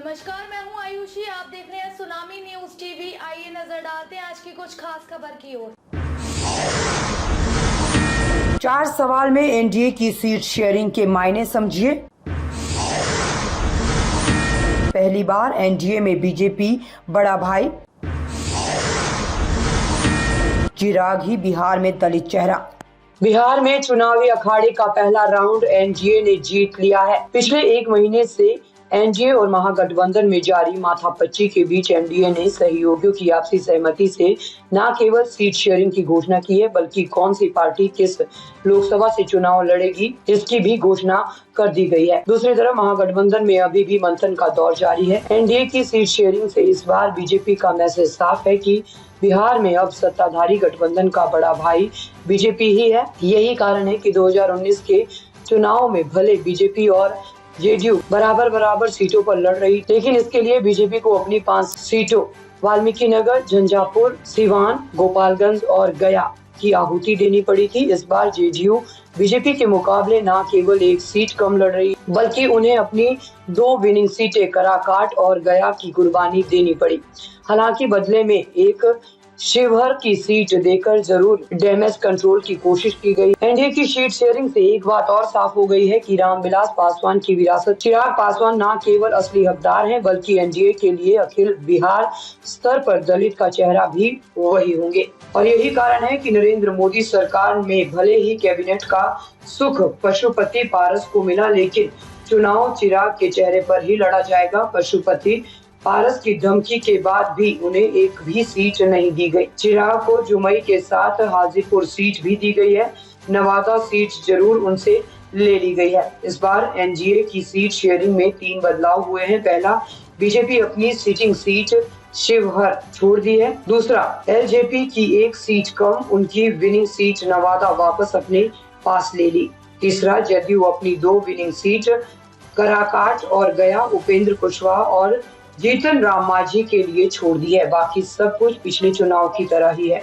नमस्कार, मैं हूं आयुषी। आप देख रहे हैं सुनामी न्यूज टीवी। आइए नजर डालते हैं आज की कुछ खास खबर की ओर। 4 सवाल में एनडीए की सीट शेयरिंग के मायने समझिए। पहली बार एनडीए में बीजेपी बड़ा भाई। चिराग ही बिहार में दलित चेहरा। बिहार में चुनावी अखाड़े का पहला राउंड एनडीए ने जीत लिया है। पिछले एक महीने से एनडीए और महागठबंधन में जारी माथापच्ची के बीच एनडीए ने सहयोगियों की आपसी सहमति से न केवल सीट शेयरिंग की घोषणा की है, बल्कि कौन सी पार्टी किस लोकसभा से चुनाव लड़ेगी इसकी भी घोषणा कर दी गई है। दूसरी तरफ महागठबंधन में अभी भी मंथन का दौर जारी है। एनडीए की सीट शेयरिंग से इस बार बीजेपी का मैसेज साफ है कि बिहार में अब सत्ताधारी गठबंधन का बड़ा भाई बीजेपी ही है। यही कारण है कि 2019 के चुनाव में भले बीजेपी और जेडीयू बराबर सीटों पर लड़ रही, लेकिन इसके लिए बीजेपी को अपनी 5 सीटों वाल्मीकिनगर, झंझारपुर, सिवान, गोपालगंज और गया की आहुति देनी पड़ी थी। इस बार जेडीयू बीजेपी के मुकाबले न केवल एक सीट कम लड़ रही, बल्कि उन्हें अपनी 2 विनिंग सीटें कराकाट और गया की कुर्बानी देनी पड़ी। हालांकि बदले में एक शिवहर की सीट देकर जरूर डैमेज कंट्रोल की कोशिश की गई। एनडीए की सीट शेयरिंग से एक बात और साफ हो गई है कि रामविलास पासवान की विरासत चिराग पासवान न केवल असली हकदार हैं, बल्कि एनडीए के लिए अखिल बिहार स्तर पर दलित का चेहरा भी वही होंगे। और यही कारण है कि नरेंद्र मोदी सरकार में भले ही कैबिनेट का सुख पशुपति पारस को मिला, लेकिन चुनाव चिराग के चेहरे पर ही लड़ा जाएगा। पशुपति पारस की धमकी के बाद भी उन्हें एक भी सीट नहीं दी गई। चिराग को जुमई के साथ हाजीपुर सीट भी दी गई है। नवादा सीट जरूर उनसे ले ली गई है। इस बार एनडीए की सीट शेयरिंग में 3 बदलाव हुए हैं। पहला, बीजेपी अपनी सिटिंग सीट शिवहर छोड़ दी है। दूसरा, एलजेपी की एक सीट कम, उनकी विनिंग सीट नवादा वापस अपने पास ले ली। तीसरा, जदयू अपनी 2 विनिंग सीट कराकाट और गया उपेंद्र कुशवाहा और जीतन राम मांझी के लिए छोड़ दी है। बाकी सब कुछ पिछले चुनाव की तरह ही है।